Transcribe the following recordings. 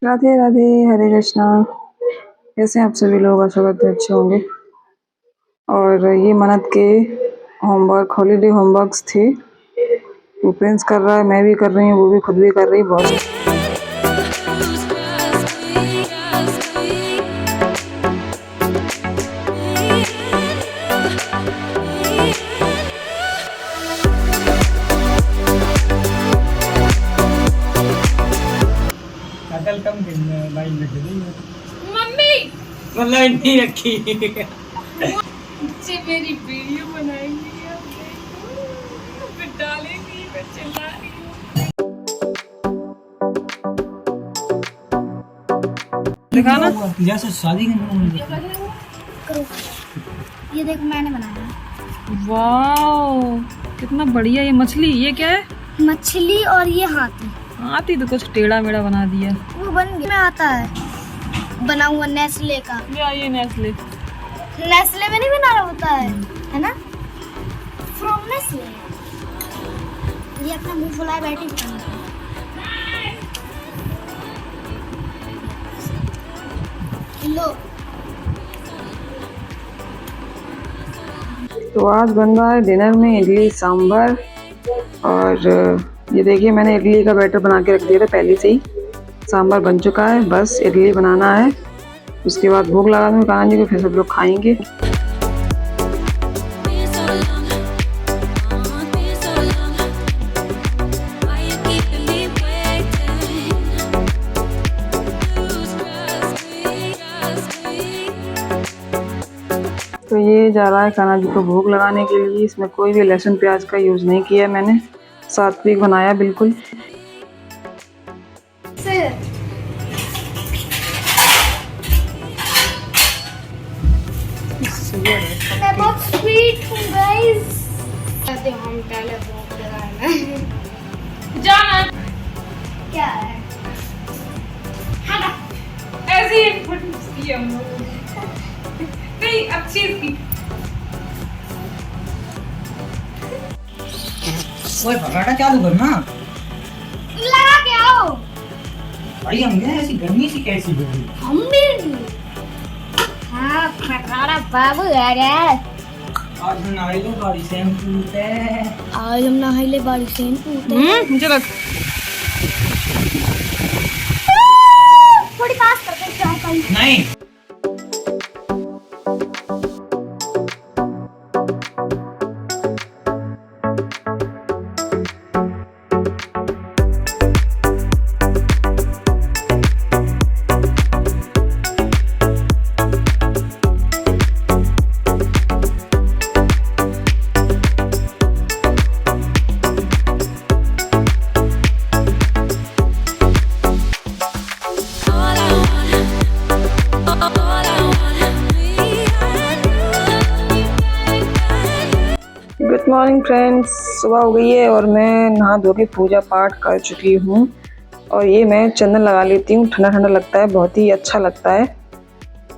राधे राधे, हरे कृष्णा। कैसे हैं आप सभी लोग? आशा करते अच्छे होंगे। और ये मनत के होमवर्क, हॉलीडे होमवर्क्स थे। वो प्रिंस कर रहा है, मैं भी कर रही हूँ, वो भी खुद भी कर रही है। बहुत कल कम लाइन लग गई मम्मी लाइन नहीं रखी। बच्चे मेरी वीडियो बनाएंगे फिर डालेंगी, मैं चिल्ला रही हूँ। दिखाना जैसे शादी के ये देख मैंने बनाया। वाओ कितना बढ़िया। ये मछली, ये क्या है? मछली और ये हाथी। हाथी तो कुछ टेढ़ा मेढ़ा बना दिया। वो बन गया में आता है बना हुआ नेस्ले का। ये नेस्ले में नहीं बना रहा होता है ना? From Nestle. ये अपना मुंह फुलाए बैठी लो। तो आज बन रहा है डिनर में इडली सांभर। और ये देखिए, मैंने इडली का बैटर बना के रख दिया था पहले से ही। सांभर बन चुका है, बस इडली बनाना है। उसके बाद भोग लगा दूँगी कान्हा जी को, फिर सब लोग खाएंगे। तो ये जा रहा है कान्हा जी को भोग लगाने के लिए। इसमें कोई भी लहसुन प्याज का यूज़ नहीं किया मैंने, सात्विक बनाया बिल्कुल। मैं बहुत स्वीट हूँ गाइस। हम पहले भोग लगाना जाना क्या है? ऐसे ही एक फटी हम लोग नहीं अच्छी थी। ओए फटाफट चालू करना लगा के आओ। भाई हम गए, ऐसी गर्मी सी कैसी हो गई? हम भी हाँ फटाफट बाबू आ गया। आज हम नहाई लो गाड़ी शैम्पू से। आज हम नहाइले बाड़ी शैम्पू मुझे लग थोड़ी पास करते हैं नहीं। गुड मॉर्निंग फ्रेंड्स, सुबह हो गई है और मैं नहा धो के पूजा पाठ कर चुकी हूँ। और ये मैं चंदन लगा लेती हूँ, ठंडा ठंडा लगता है, बहुत ही अच्छा लगता है।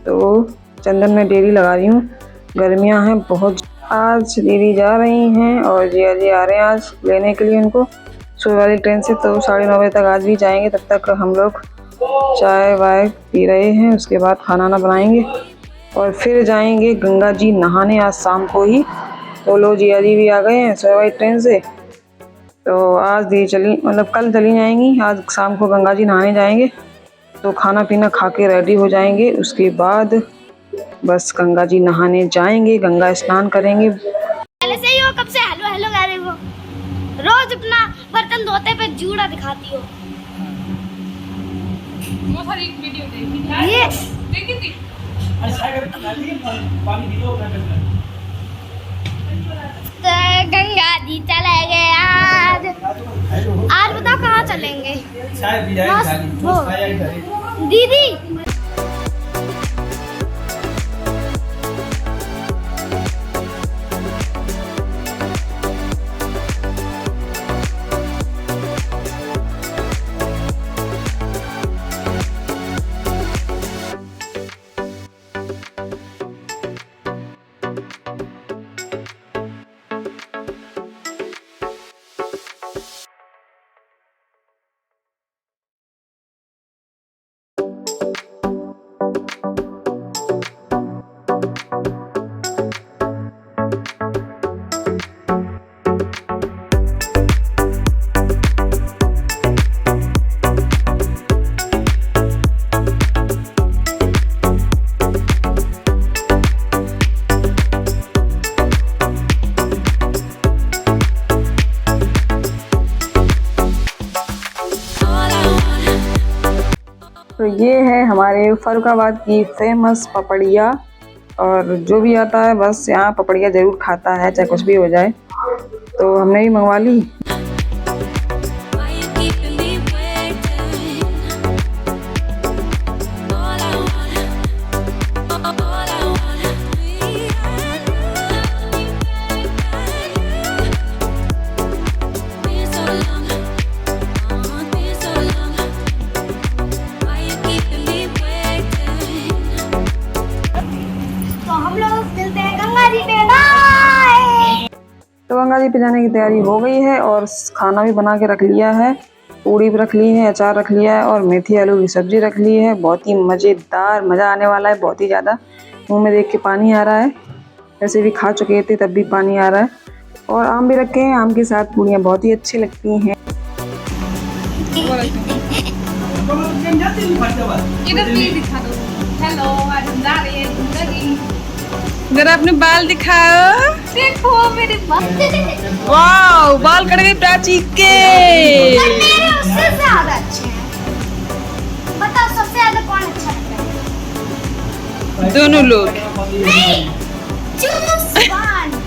तो चंदन मैं डेली लगा रही हूँ, गर्मियाँ हैं बहुत। आज दीदी जा रही हैं और जिया जी आ रहे हैं आज लेने के लिए उनको सुबह वाली ट्रेन से। तो 9:30 बजे तक आज भी जाएंगे। तब तक हम लोग चाय वाय पी रहे हैं, उसके बाद खाना ना बनाएंगे और फिर जाएंगे गंगा जी नहाने आज शाम को ही। तो लो जिया जी भी आ गए हैं सुबह वाली ट्रेन से। तो आज दी चली, मतलब कल चली जाएंगी, आज शाम को गंगा जी नहाने जाएंगे। तो खाना पीना खा के रेडी हो जाएंगे, उसके बाद बस गंगा जी नहाने जाएंगे, गंगा स्नान करेंगे। पहले से ही हो, कब से हेलो हेलो कह रहे हो? रोज अपना बर्तन धोते पे जूड़ा दिखाती हो। वो सारी वीडियो देखी ये देखी थी। तो गंगा जी चले गए आज। आज बताओ कहाँ चलेंगे? दीदी ये है हमारे फर्रुखाबाद की फेमस पपड़िया। और जो भी आता है बस यहाँ पपड़िया ज़रूर खाता है, चाहे कुछ भी हो जाए। तो हमने भी मंगवा ली। तो हम लोग चलते हैं गंगा जी पे। बाय। तो गंगा जी पे जाने की तैयारी हो गई है और खाना भी बना के रख लिया है। पूड़ी भी रख ली है, अचार रख लिया है और मेथी आलू की सब्जी रख ली है। बहुत ही मज़ेदार, मज़ा आने वाला है बहुत ही ज़्यादा। मुंह में देख के पानी आ रहा है। वैसे भी खा चुके थे तब भी पानी आ रहा है। और आम भी रखे हैं, आम के साथ पूड़ियाँ बहुत ही अच्छी लगती हैं। इधर भी दिखा दो। हेलो, आज हम जा रहे हैं गंगा जी। जरा अपने बाल दिखाओ। देखो मेरे बाल। वाओ, बाल कट गए प्राची के। पर मेरे उससे ज्यादा अच्छे हैं। बताओ सबसे ज्यादा कौन अच्छा लगता है? दोनों लोग। नहीं, चूज वन।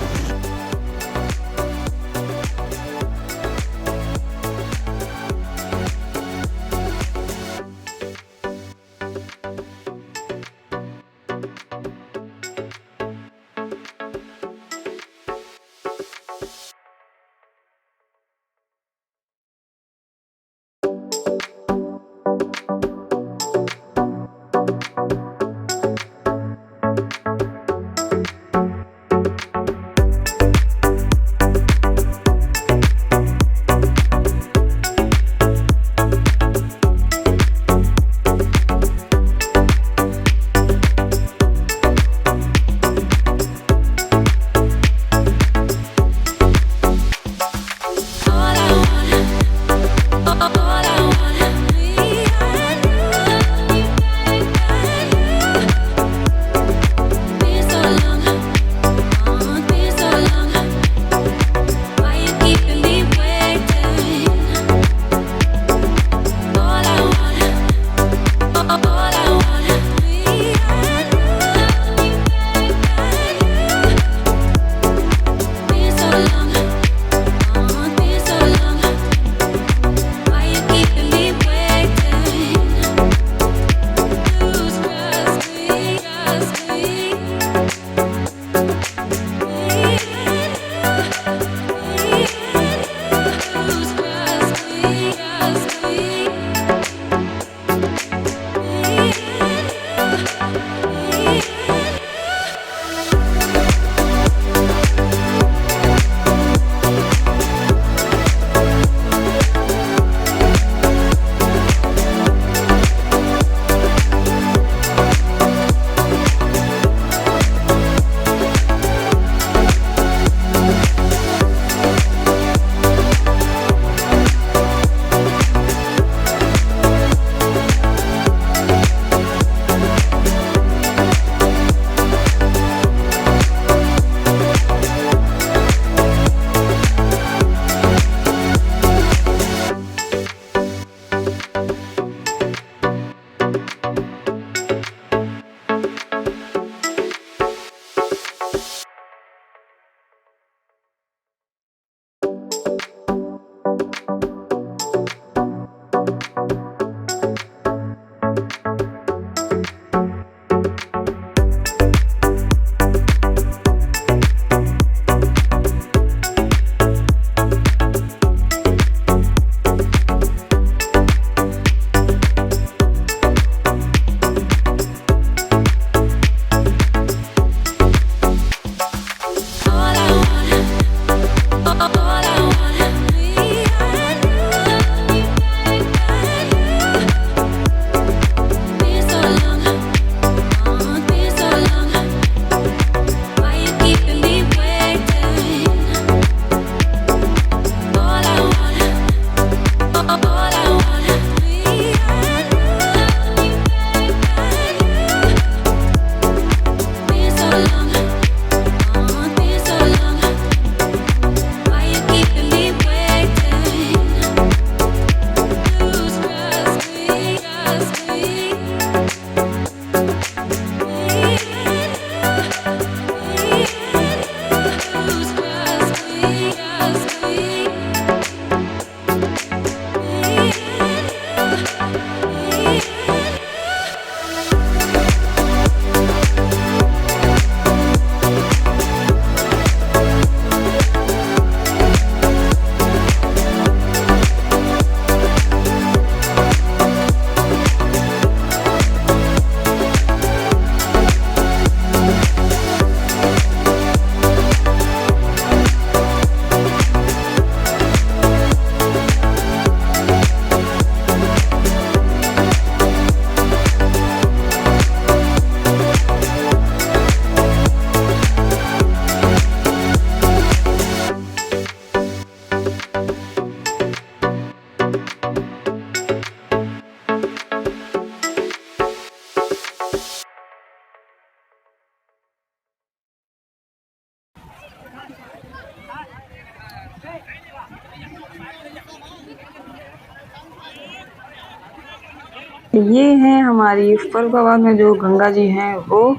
ये हैं हमारी फर्रुखाबाद में जो गंगा जी हैं वो,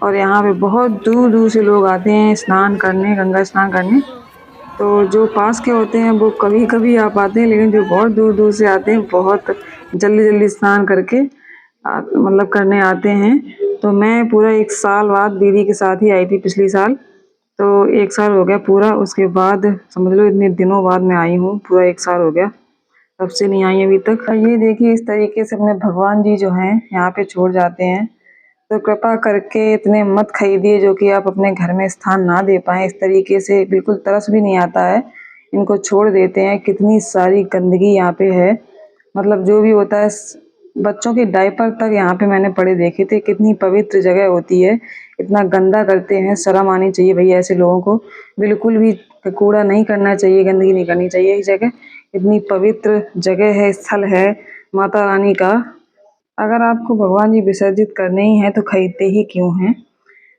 और यहाँ पे बहुत दूर दूर से लोग आते हैं स्नान करने, गंगा स्नान करने। तो जो पास के होते हैं वो कभी कभी आ पाते हैं, लेकिन जो बहुत दूर दूर से आते हैं बहुत जल्दी जल्दी स्नान करके मतलब करने आते हैं। तो मैं पूरा 1 साल बाद दीदी के साथ ही आई थी पिछली साल, तो 1 साल हो गया पूरा। उसके बाद समझ लो इतने दिनों बाद मैं आई हूँ, पूरा 1 साल हो गया, तब से नहीं आई अभी तक। ये देखिए इस तरीके से अपने भगवान जी जो हैं यहाँ पे छोड़ जाते हैं। तो कृपा करके इतने मत खरीदिए जो कि आप अपने घर में स्थान ना दे पाएँ। इस तरीके से बिल्कुल तरस भी नहीं आता है, इनको छोड़ देते हैं। कितनी सारी गंदगी यहाँ पे है, मतलब जो भी होता है, बच्चों के डायपर तक यहाँ पे मैंने पड़े देखे थे। कितनी पवित्र जगह होती है, इतना गंदा करते हैं। शर्म आनी चाहिए भैया ऐसे लोगों को। बिल्कुल भी कूड़ा नहीं करना चाहिए, गंदगी नहीं करनी चाहिए। इस जगह इतनी पवित्र जगह है, स्थल है माता रानी का। अगर आपको भगवान जी विसर्जित करने ही हैं तो खरीदते ही क्यों हैं।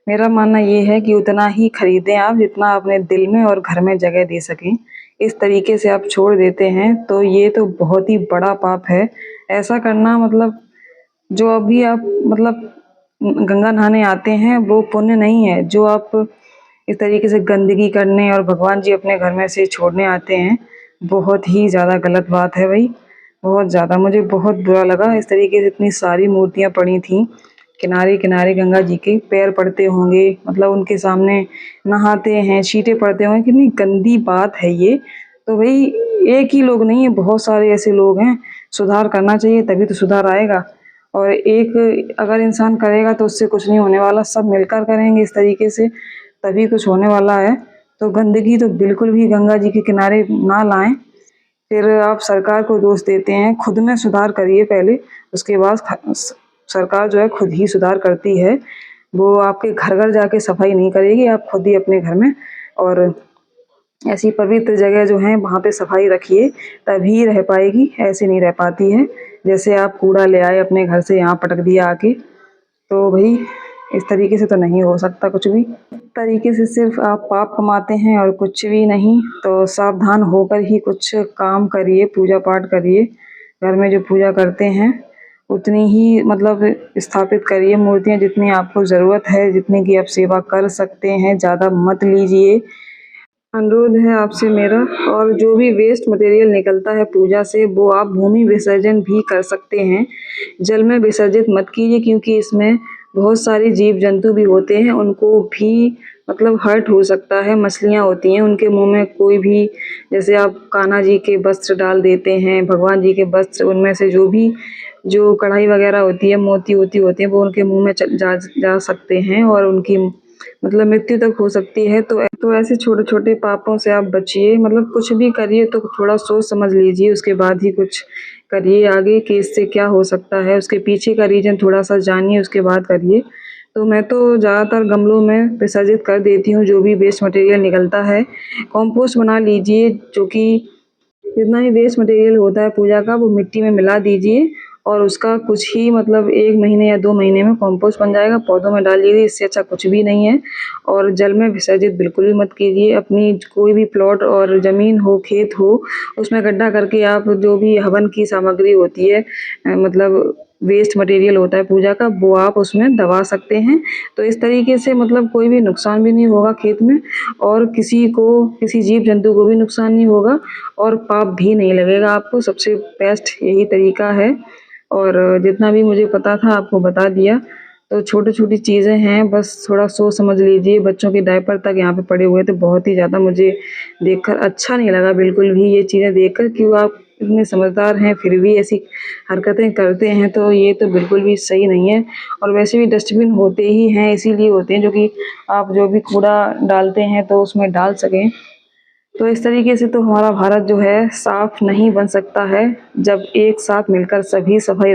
मेरा मानना ये है कि उतना ही खरीदें आप जितना अपने दिल में और घर में जगह दे सकें। इस तरीके से आप छोड़ देते हैं तो ये तो बहुत ही बड़ा पाप है। ऐसा करना मतलब जो अभी आप मतलब गंगा नहाने आते हैं वो पुण्य नहीं है। जो आप इस तरीके से गंदगी करने और भगवान जी अपने घर में से छोड़ने आते हैं, बहुत ही ज़्यादा गलत बात है भाई, बहुत ज़्यादा। मुझे बहुत बुरा लगा। इस तरीके से इतनी सारी मूर्तियाँ पड़ी थी किनारे किनारे, गंगा जी के पैर पड़ते होंगे, मतलब उनके सामने नहाते हैं, छींटे पड़ते होंगे। कितनी गंदी बात है ये। तो भाई एक ही लोग नहीं है, बहुत सारे ऐसे लोग हैं। सुधार करना चाहिए तभी तो सुधार आएगा। और एक अगर इंसान करेगा तो उससे कुछ नहीं होने वाला, सब मिलकर करेंगे इस तरीके से तभी कुछ होने वाला है। तो गंदगी तो बिल्कुल भी गंगा जी के किनारे ना लाएं। फिर आप सरकार को दोष देते हैं, खुद में सुधार करिए पहले, उसके बाद सरकार जो है खुद ही सुधार करती है। वो आपके घर घर जाके सफाई नहीं करेगी, आप खुद ही अपने घर में और ऐसी पवित्र जगह जो है वहाँ पे सफाई रखिए, तभी रह पाएगी। ऐसे नहीं रह पाती है। जैसे आप कूड़ा ले आए अपने घर से यहाँ पटक दिया आके, तो भाई इस तरीके से तो नहीं हो सकता कुछ भी। इस तरीके से सिर्फ आप पाप कमाते हैं और कुछ भी नहीं। तो सावधान होकर ही कुछ काम करिए, पूजा पाठ करिए। घर में जो पूजा करते हैं उतनी ही मतलब स्थापित करिए मूर्तियाँ, जितनी आपको ज़रूरत है, जितनी की आप सेवा कर सकते हैं, ज़्यादा मत लीजिए। अनुरोध है आपसे मेरा। और जो भी वेस्ट मटेरियल निकलता है पूजा से वो आप भूमि विसर्जन भी कर सकते हैं, जल में विसर्जित मत कीजिए, क्योंकि इसमें बहुत सारे जीव जंतु भी होते हैं, उनको भी मतलब हर्ट हो सकता है। मछलियाँ होती हैं, उनके मुंह में कोई भी, जैसे आप कान्हा जी के वस्त्र डाल देते हैं, भगवान जी के वस्त्र, उनमें से जो कढ़ाई वगैरह होती है, मोती होती है, वो उनके मुंह में जा सकते हैं और उनकी मतलब मृत्यु तक हो सकती है। तो ऐसे छोटे छोटे पापों से आप बचिए। मतलब कुछ भी करिए तो थोड़ा सोच समझ लीजिए, उसके बाद ही कुछ करिए आगे कि इससे क्या हो सकता है, उसके पीछे का रीजन थोड़ा सा जानिए, उसके बाद करिए। तो मैं तो ज़्यादातर गमलों में विसर्जित कर देती हूँ जो भी वेस्ट मटेरियल निकलता है। कंपोस्ट बना लीजिए, जो कि जितना ही वेस्ट मटेरियल होता है पूजा का वो मिट्टी में मिला दीजिए और उसका कुछ ही मतलब 1 महीने या 2 महीने में कंपोस्ट बन जाएगा। पौधों में डाल दीजिए, इससे अच्छा कुछ भी नहीं है। और जल में विसर्जित बिल्कुल भी मत कीजिए। अपनी कोई भी प्लॉट और ज़मीन हो, खेत हो, उसमें गड्ढा करके आप जो भी हवन की सामग्री होती है, मतलब वेस्ट मटेरियल होता है पूजा का, वो आप उसमें दबा सकते हैं। तो इस तरीके से मतलब कोई भी नुकसान भी नहीं होगा खेत में, और किसी जीव जंतु को भी नुकसान नहीं होगा और पाप भी नहीं लगेगा आपको। सबसे बेस्ट यही तरीका है। और जितना भी मुझे पता था आपको बता दिया। तो छोटी छोटी चीज़ें हैं, बस थोड़ा सोच समझ लीजिए। बच्चों के डायपर तक यहाँ पे पड़े हुए थे, बहुत ही ज़्यादा मुझे देखकर अच्छा नहीं लगा बिल्कुल भी ये चीज़ें देखकर। क्यों आप इतने समझदार हैं फिर भी ऐसी हरकतें करते हैं, तो ये तो बिल्कुल भी सही नहीं है। और वैसे भी डस्टबिन होते ही हैं, इसीलिए होते हैं जो कि आप जो भी कूड़ा डालते हैं तो उसमें डाल सकें। तो इस तरीके से तो हमारा भारत जो है साफ नहीं बन सकता है। जब एक साथ मिलकर सभी सफाई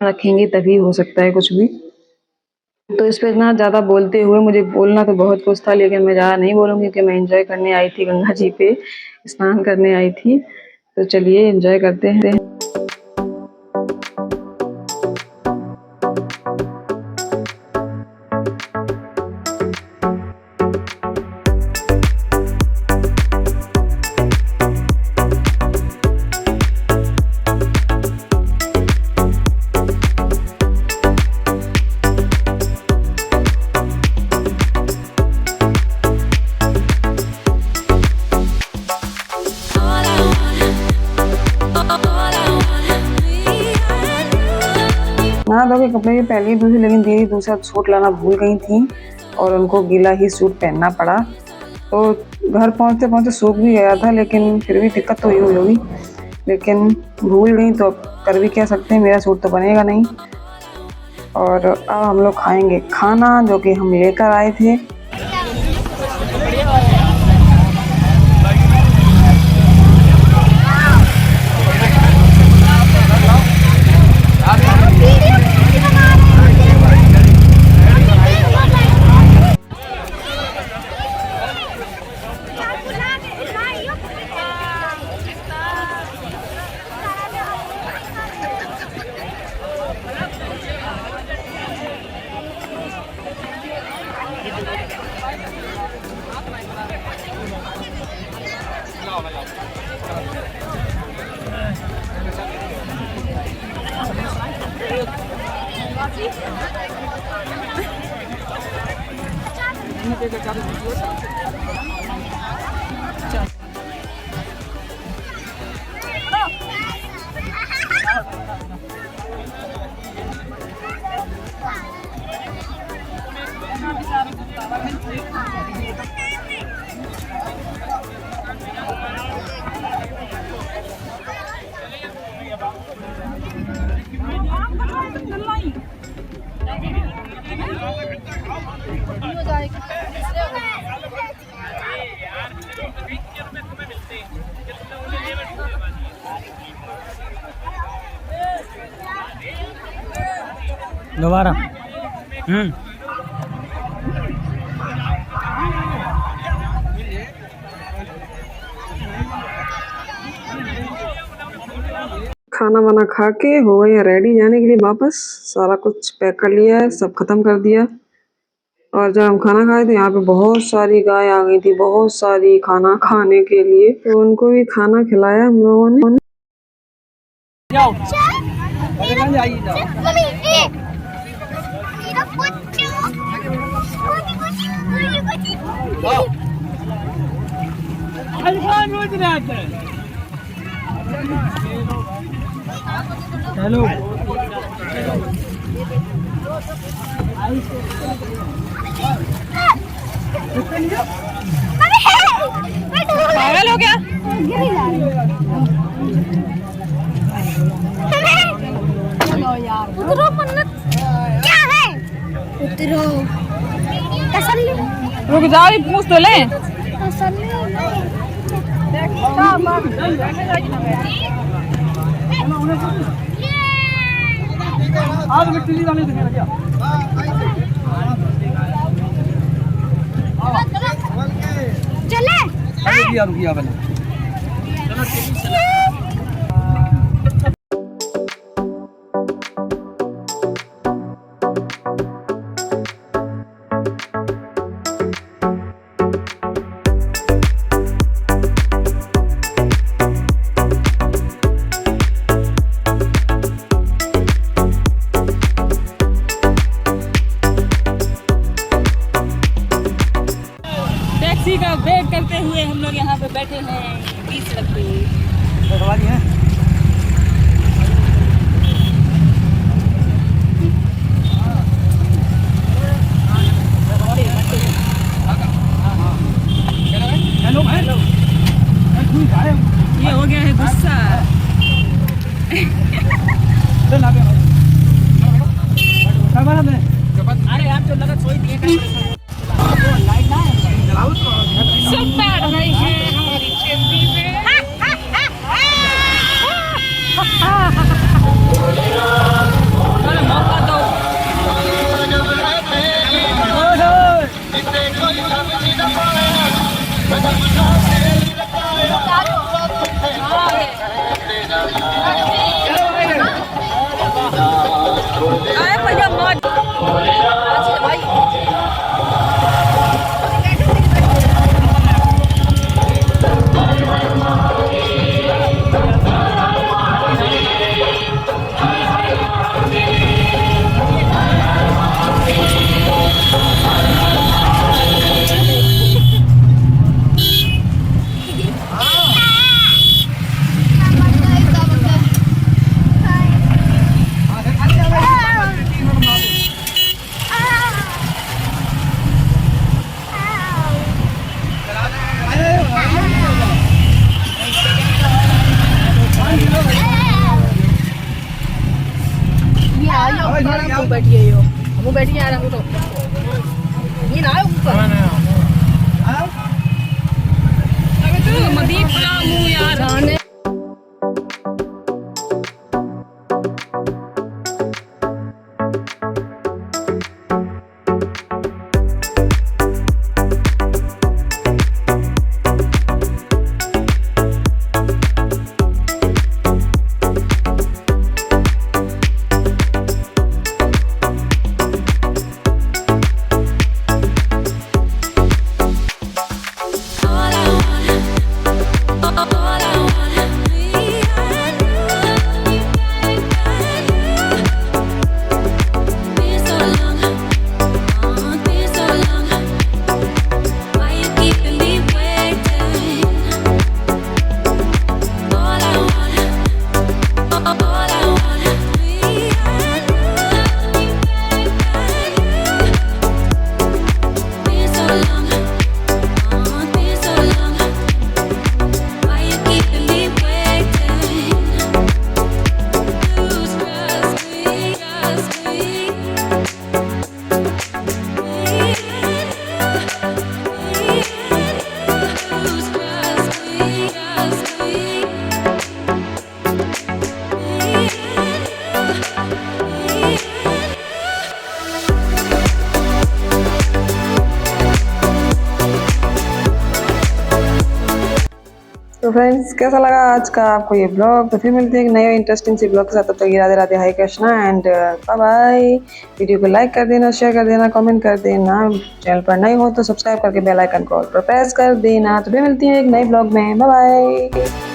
रखेंगे तभी हो सकता है कुछ भी। तो इस पे इतना ज़्यादा बोलते हुए मुझे बोलना तो बहुत कुछ था, लेकिन मैं ज़्यादा नहीं बोलूँगी क्योंकि मैं एंजॉय करने आई थी, गंगा जी पे स्नान करने आई थी। तो चलिए एंजॉय करते हैं। के कपड़े भी पहले ही दूसरे, लेकिन दीदी दूसरा सूट लाना भूल गई थी और उनको गीला ही सूट पहनना पड़ा। तो घर पहुंचते पहुंचते सूख भी गया था, लेकिन फिर भी दिक्कत तो हुई होगी, लेकिन भूल गई तो अब कर भी क्या सकते हैं, मेरा सूट तो बनेगा नहीं। और अब हम लोग खाएंगे खाना जो कि हम लेकर आए थे। दोबारा खाना वाना खा के हो गए रेडी जाने के लिए वापस। सारा कुछ पैक कर लिया है, सब खत्म कर दिया। और जब हम खाना खाए तो यहाँ पे बहुत सारी गाय आ गई थी, बहुत सारी खाना खाने के लिए, तो उनको भी खाना खिलाया हम लोगों ने। जाओ हेलो पागल हो गया? चलो यार उतरो मन्नत, क्या है? उतरो तसल्ली, रुक जाओ, ये पूछ तो ले। तसल्ली आज मैं टीवी वाले दिखे क्या चले रुकिया वाले टैक्सी का वेट करते हुए हम लोग यहाँ पे बैठे हैं 20 सड़क पे। है ये हो गया है गुस्सा। अरे आप तो लगा सोई दिए लाइट ना सब बैठ रही है हमारी चेंदी में। बैठी है यो वो बैठी आ रहा हूँ तो ये ना ऊपर अबे तो मदीप पड़ा हूँ यार तो फ्रेंड्स कैसा लगा आज का आपको ये ब्लॉग। तो फिर मिलते हैं एक नए इंटरेस्टिंग सी ब्लॉग के साथ। तब तक Radhe Radhe, Hare Krishna and bye bye. Video को लाइक कर देना, शेयर कर देना, कमेंट कर देना। चैनल पर नए हो तो सब्सक्राइब करके बेल आइकन को प्रेस कर देना। तो फिर मिलती हैं एक नए ब्लॉग में। Bye bye.